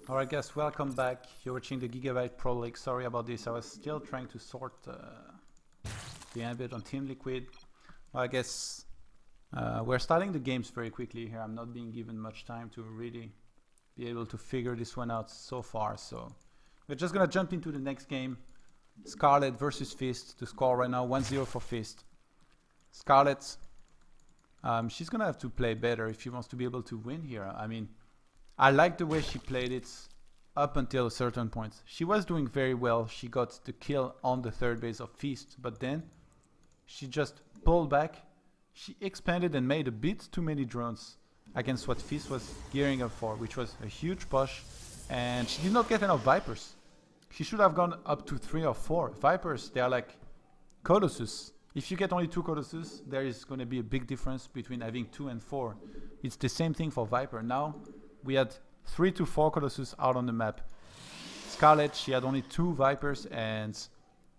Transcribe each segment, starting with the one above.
Alright guys, welcome back. You're watching the Gigabyte Pro League. Sorry about this, I was still trying to sort the ambit on Team Liquid. Well, I guess we're starting the games very quickly here. I'm not being given much time to really be able to figure this one out so far. So we're just gonna jump into the next game. Scarlett versus Fist. The score right now 1-0 for Fist. Scarlett, she's gonna have to play better if she wants to be able to win here. I mean, I like the way she played it up until a certain point. She was doing very well. She got the kill on the third base of Feast, but then she just pulled back. She expanded and made a bit too many drones against what Feast was gearing up for, which was a huge push, and she did not get enough Vipers. She should have gone up to 3 or 4. Vipers, they are like Colossus. If you get only 2 Colossus, there is going to be a big difference between having 2 and 4. It's the same thing for Viper. Now, we had 3 to 4 Colossus out on the map. Scarlett, she had only 2 Vipers, and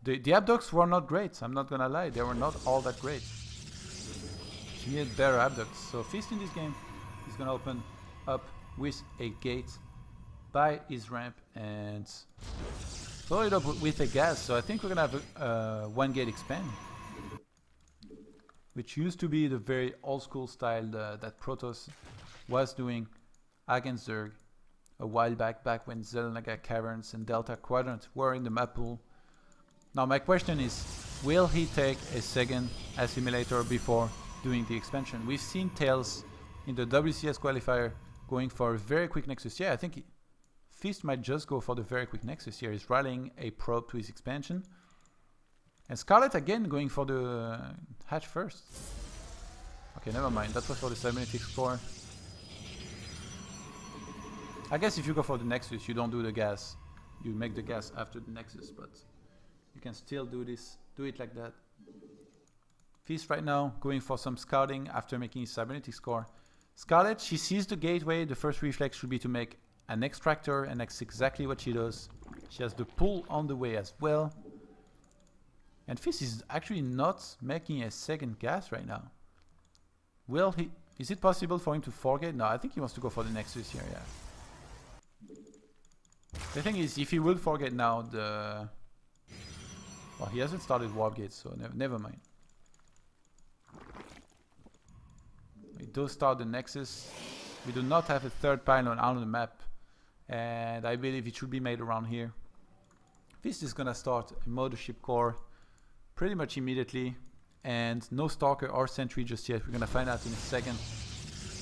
the abducts were not great. I'm not gonna lie, they were not all that great. She needed better abducts. So Fist in this game is gonna open up with a gate by his ramp and follow it up with a gas. So I think we're gonna have a 1 gate expand, which used to be the very old school style that Protoss was doing against Zerg a while back when Zelnaga Caverns and Delta Quadrant were in the map pool. Now my question is, will he take a second assimilator before doing the expansion? We've seen Tails in the WCS qualifier going for a very quick Nexus. Yeah, I think Fist might just go for the very quick Nexus here. He's rallying a probe to his expansion. And Scarlett again going for the hatch first. Okay, never mind. That was for the cybernetic score. I guess if you go for the Nexus, you don't do the gas. You make the gas after the Nexus, but you can still do this. Do it like that. Feast right now going for some scouting after making his cybernetic score. Scarlett, she sees the gateway. The first reflex should be to make an extractor, and that's exactly what she does. She has the pull on the way as well. And Fist is actually not making a second gas right now. Will he? Is it possible for him to forget? No, I think he wants to go for the Nexus here, yeah. The thing is, if he will forget now, well, he hasn't started warp gates, so never mind. We do start the Nexus. We do not have a third pylon out on the map, and I believe it should be made around here. Fist is gonna start a mothership core pretty much immediately, and no Stalker or Sentry just yet. We're gonna find out in a second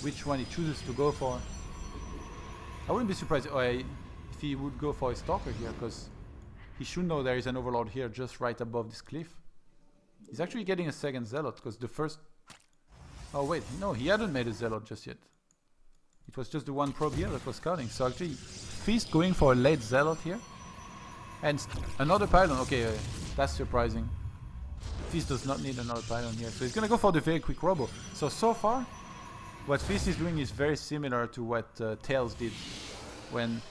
which one he chooses to go for. I wouldn't be surprised if he would go for a Stalker here, because he should know there is an Overlord here just right above this cliff. He's actually getting a second Zealot, because the first... Oh wait, no, he hadn't made a Zealot just yet. It was just the one probe here that was scouting. So actually, Feast going for a late Zealot here. And another pylon, okay, that's surprising. Feast does not need another pylon here, so he's gonna go for the very quick Robo. So far, what Feast is doing is very similar to what Tails did when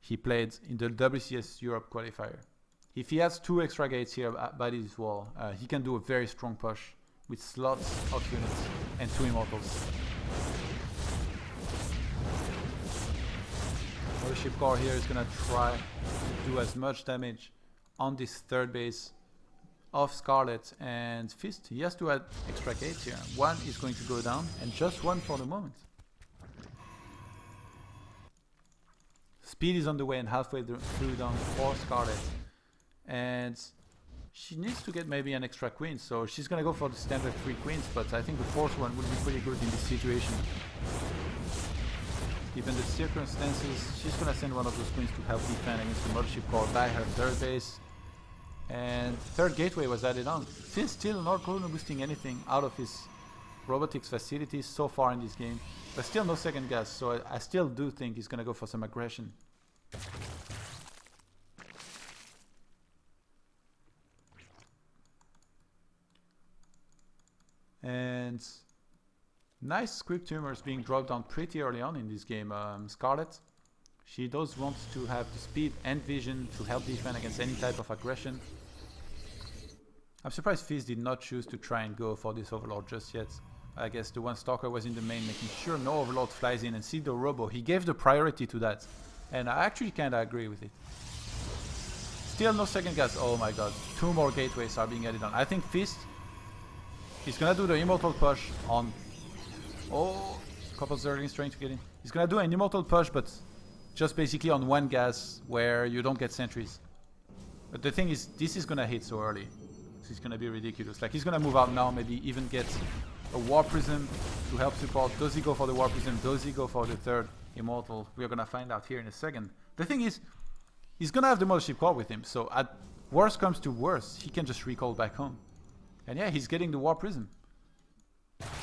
he played in the WCS Europe qualifier. If he has 2 extra gates here by this wall, he can do a very strong push with slots of units and 2 immortals. The ship core here is gonna try to do as much damage on this third base of Scarlett, and Fist, he has to add extra gates here. 1 is going to go down, and just 1 for the moment. Speed is on the way and halfway through down for Scarlett, and she needs to get maybe an extra queen, so she's gonna go for the standard 3 queens, but I think the 4th one would be pretty good in this situation. Given the circumstances, she's gonna send one of those queens to help defend against the mothership core by her third base, and third gateway was added on. Fist still not boosting anything out of his robotics facilities so far in this game, but still no second gas, so I still do think he's gonna go for some aggression. And nice script tumors being dropped down pretty early on in this game. Scarlett, she does want to have the speed and vision to help defend against any type of aggression. I'm surprised Fizz did not choose to try and go for this Overlord just yet. I guess the one Stalker was in the main, making sure no Overlord flies in and see the Robo. He gave the priority to that. And I actually kind of agree with it. Still no second gas. Oh my god. 2 more gateways are being added on. I think Fist is gonna do the immortal push on... Oh, couple Zerglings trying to get in. He's gonna do an immortal push, but just basically on 1 gas where you don't get sentries. But the thing is, this is gonna hit so early. So it's gonna be ridiculous. Like, he's gonna move out now, maybe even get a War Prism to help support. Does he go for the War Prism? Does he go for the 3rd immortal? We're gonna find out here in a second. The thing is, he's gonna have the Mothership Core with him, so at worst comes to worst, he can just recall back home. And yeah, he's getting the War Prism.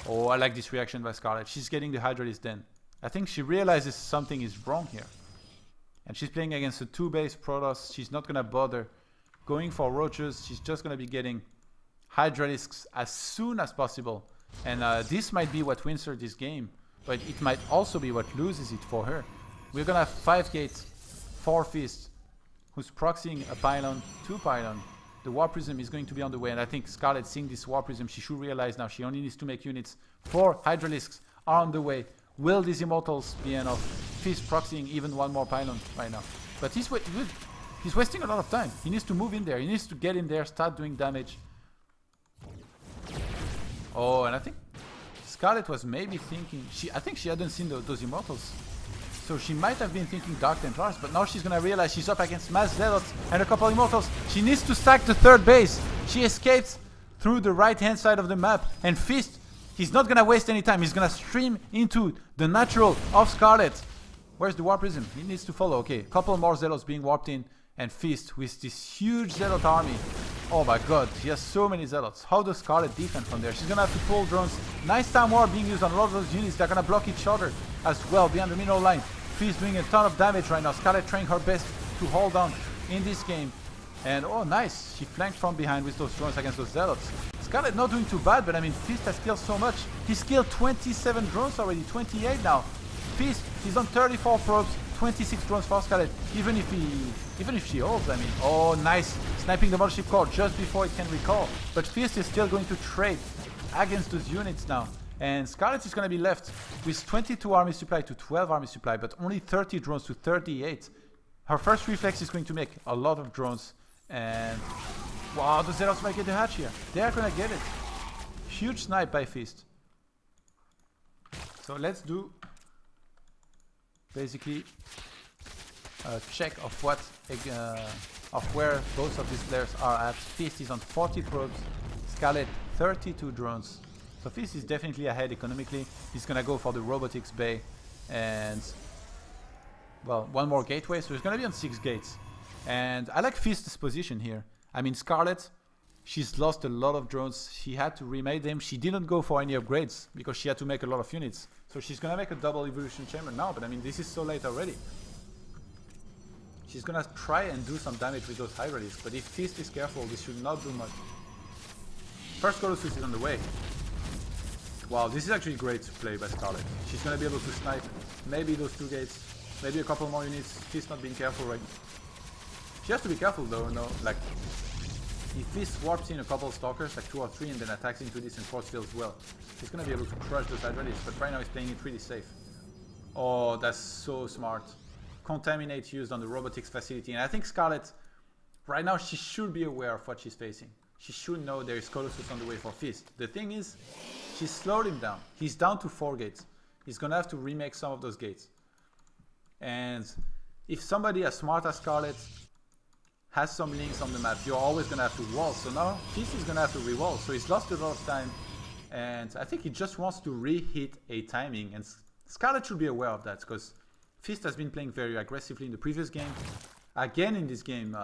Oh, I like this reaction by Scarlett. She's getting the Hydralisk Den. I think she realizes something is wrong here. And she's playing against a 2-base Protoss. She's not gonna bother going for Roaches. She's just gonna be getting Hydralisks as soon as possible. And this might be what wins her this game, but it might also be what loses it for her. We're gonna have 5 gates, 4 Fists, who's proxying a pylon, 2 pylon. The War Prism is going to be on the way, and I think Scarlett, seeing this War Prism, she should realize now she only needs to make units. 4 Hydralisks are on the way. Will these Immortals be enough? Fist proxying even 1 more pylon right now. But he's wasting a lot of time. He needs to move in there. He needs to get in there, start doing damage. Oh, and I think Scarlett was maybe thinking... I think she hadn't seen those Immortals. So she might have been thinking Dark Templars, but now she's gonna realize she's up against Mass Zealots and a couple Immortals. She needs to stack the 3rd base. She escaped through the right-hand side of the map. And Fist, he's not gonna waste any time. He's gonna stream into the natural of Scarlett. Where's the War Prism? He needs to follow. Okay, couple more Zealots being warped in. And Fist with this huge Zealot army. Oh my god, he has so many Zealots. How does Scarlett defend from there? She's gonna have to pull drones. Nice time war being used on a lot of those units. They're gonna block each other as well behind the mineral line. Fist doing a ton of damage right now. Scarlett trying her best to hold on in this game. And oh nice, she flanked from behind with those drones against those Zealots. Scarlett not doing too bad, but I mean Fist has killed so much. He's killed 27 drones already, 28 now. Fist, he's on 34 probes, 26 drones for Scarlett. Even if she holds, I mean, oh nice, sniping the Mothership Core just before it can recall. But Fist is still going to trade against those units now. And Scarlett is going to be left with 22 army supply to 12 army supply, but only 30 drones to 38. Her first reflex is going to make a lot of drones. And wow, the Zealots might get the hatch here. They are going to get it. Huge snipe by Fist. So let's do basically a check of what of where both of these players are at. Fist is on 40 probes, Scarlett 32 drones. So Fist is definitely ahead economically. He's gonna go for the robotics bay and well, 1 more gateway, so he's gonna be on 6 gates. And I like Fist's position here. I mean Scarlett, she's lost a lot of drones. She had to remake them. She didn't go for any upgrades because she had to make a lot of units. So she's gonna make a double evolution chamber now, but I mean this is so late already. She's gonna try and do some damage with those Hydralisks, but if Fist is careful, this should not do much. First Colossus is on the way. Wow, this is actually great to play by Scarlett. She's gonna be able to snipe maybe those 2 gates, maybe a couple more units. Fist not being careful, right? She has to be careful though, no? Like, if Fist warps in a couple stalkers, like 2 or 3, and then attacks into this and force fields well, she's gonna be able to crush those Hydralisks, but right now he's playing it pretty safe. Oh, that's so smart. Contaminate used on the robotics facility, and I think Scarlett, right now she should be aware of what she's facing. She should know there is Colossus on the way for Fist. The thing is, she slowed him down. He's down to 4 gates. He's gonna have to remake some of those gates. And if somebody as smart as Scarlett has some links on the map, you're always gonna have to wall. So now Fist is gonna have to re-wall. So he's lost a lot of time, and I think he just wants to re-hit a timing. And Scarlett should be aware of that because Fist has been playing very aggressively in the previous game. Again in this game,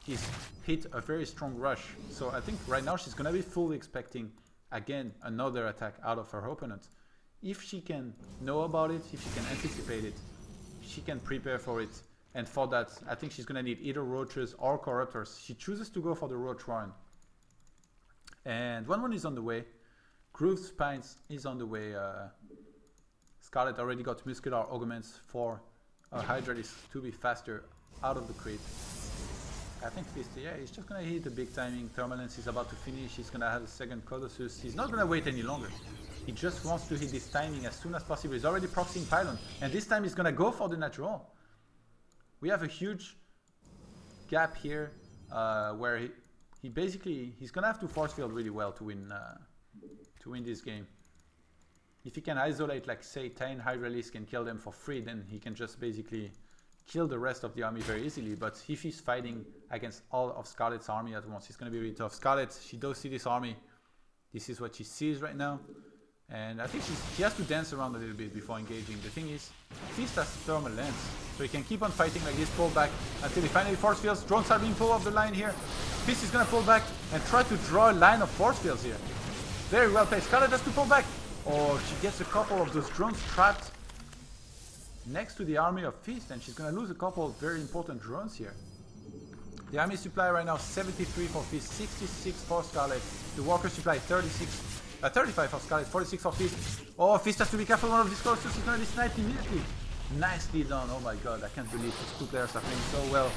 he's hit a very strong rush. So I think right now she's gonna be fully expecting again another attack out of her opponent. If she can know about it, if she can anticipate it, she can prepare for it. And for that, I think she's gonna need either Roaches or Corruptors. She chooses to go for the Roach Warren. And 1-1 is on the way. Grooved Spines is on the way. Scarlett already got Muscular Augments for Hydralisk to be faster out of the crit. I think Fist, yeah, he's just gonna hit the big timing. Thermalence is about to finish. He's gonna have a second Colossus. He's not gonna wait any longer. He just wants to hit this timing as soon as possible. He's already proxying Pylon, and this time he's gonna go for the natural. we have a huge gap here where he's gonna have to force field really well to win this game. If he can isolate, like say 10 Hydralisks and kill them for free, then he can just basically kill the rest of the army very easily. But if he's fighting against all of Scarlett's army at once, it's going to be really tough. Scarlett, she does see this army. This is what she sees right now. And I think she has to dance around a little bit before engaging. The thing is, Fist has thermal lens, so he can keep on fighting like this, pull back until he finally force fields. Drones are being pulled off the line here. Fist is going to pull back and try to draw a line of force fields here. Very well played. Scarlett has to pull back. Oh, she gets a couple of those drones trapped next to the army of Fist, and she's going to lose a couple of very important drones here. The army supply right now 73 for Fist, 66 for Scarlett. The walker supply 35 for Scarlett, 46 for Fist. Oh, Fist has to be careful. One of these close, she's going to be sniped immediately. Nicely done. Oh my god, I can't believe these two players are playing so well.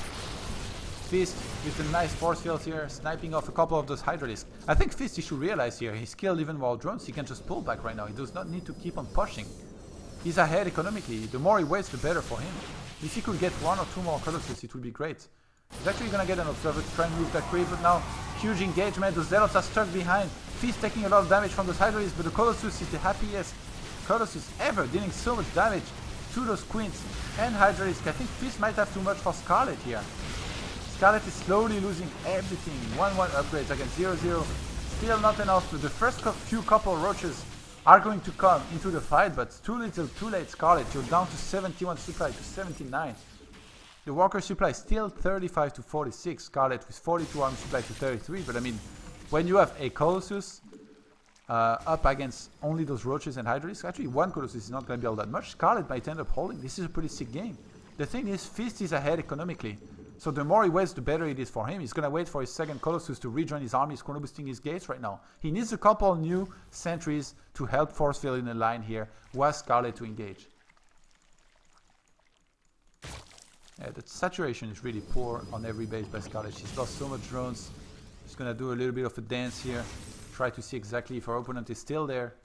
Fist with a nice force field here, sniping off a couple of those Hydralisks. I think Fist, he should realize here, he's killed even while drones, he can just pull back right now. He does not need to keep on pushing. He's ahead economically. The more he waits, the better for him. If he could get 1 or 2 more Colossus, it would be great. He's actually going to get an Observer to try and move that creep, but now huge engagement. The Zealots are stuck behind. Fist taking a lot of damage from those Hydralisks, but the Colossus is the happiest Colossus ever, dealing so much damage to those Queens and Hydralisks. I think Fist might have too much for Scarlett here. Scarlett is slowly losing everything. 1-1 upgrades against 0-0. Still not enough. The first few couple roaches are going to come into the fight, but too little, too late. Scarlett, you're down to 71 supply to 79. The walker supply still 35 to 46. Scarlett with 42 army supply to 33. But I mean, when you have a Colossus up against only those roaches and Hydralisks, actually one Colossus is not going to be all that much. Scarlett might end up holding. This is a pretty sick game. The thing is, Fist is ahead economically. So the more he waits, the better it is for him. He's going to wait for his second Colossus to rejoin his army. He's chrono boosting his gates right now. He needs a couple new sentries to help force field in the line here, while Scarlett to engage. Yeah, the saturation is really poor on every base by Scarlett. She's lost so much drones. She's going to do a little bit of a dance here. Try to see exactly if her opponent is still there.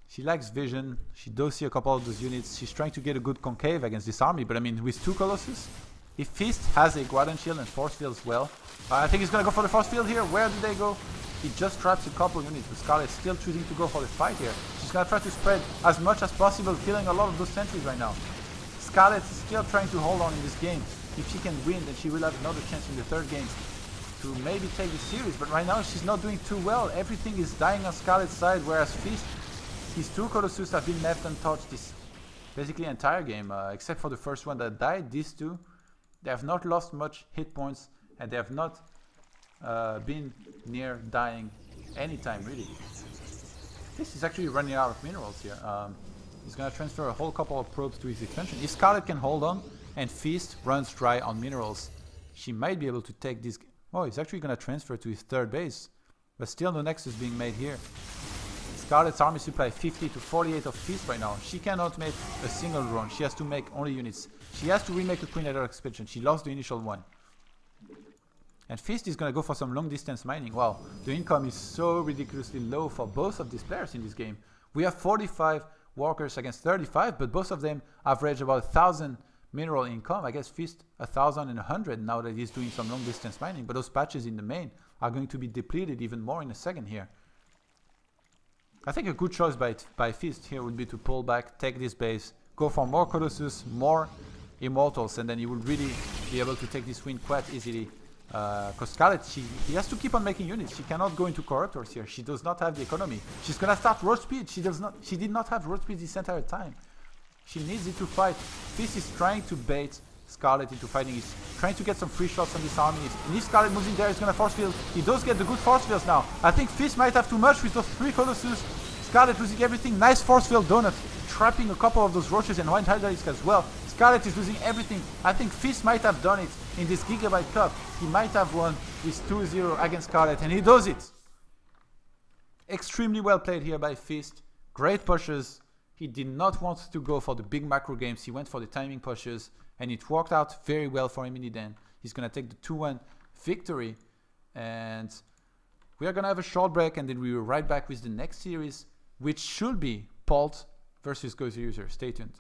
She lacks vision. She does see a couple of those units. She's trying to get a good concave against this army. But I mean, with 2 Colossus, if Fist has a Guardian Shield and force field as well, I think he's going to go for the force field here. Where do they go? He just traps a couple units, but Scarlett still choosing to go for the fight here. She's going to try to spread as much as possible, killing a lot of those sentries right now. Scarlett is still trying to hold on in this game. If she can win, then she will have another chance in the third game to maybe take the series. But right now, she's not doing too well. Everything is dying on Scarlett's side, whereas Fist, his 2 Colossus have been left untouched this basically entire game, except for the first one that died. These 2. They have not lost much hit points, and they have not been near dying anytime, really. This is actually running out of minerals here. He's going to transfer a whole couple of probes to his expansion. If Scarlett can hold on and Fist runs dry on minerals, she might be able to take this. Oh, he's actually going to transfer to his third base, but still no nexus being made here. Scarlett's army supply 50 to 48 of Fist right now. She cannot make a single drone. She has to make only units. She has to remake a Queen at her expansion. She lost the initial one. And Fist is going to go for some long distance mining. Wow, the income is so ridiculously low for both of these players in this game. We have 45 walkers against 35, but both of them average about 1,000 mineral income. I guess Fist 1,100 now that he's doing some long distance mining. But those patches in the main are going to be depleted even more in a second here. I think a good choice by Fist here would be to pull back, take this base, go for more Colossus, more Immortals, and then you will really be able to take this win quite easily. Because Scarlett, he has to keep on making units. She cannot go into Corruptors here. She does not have the economy. She's gonna start road speed. She did not have road speed this entire time. She needs it to fight. Fist is trying to bait Scarlett into fighting. He's trying to get some free shots on this army. And if Scarlett moves in there, he's gonna force field. He does get the good force fields now. I think Fist might have too much with those 3 Colossus. Scarlett losing everything. Nice force field donut, trapping a couple of those roaches and one Hydralisk as well. Scarlett is losing everything. I think Fist might have done it in this Gigabyte Cup. He might have won with 2-0 against Scarlett, and he does it. Extremely well played here by Fist. Great pushes. He did not want to go for the big macro games. He went for the timing pushes, and it worked out very well for him in the end. He's going to take the 2-1 victory, and we are going to have a short break, and then we will be right back with the next series, which should be Pult versus Gozer User. Stay tuned.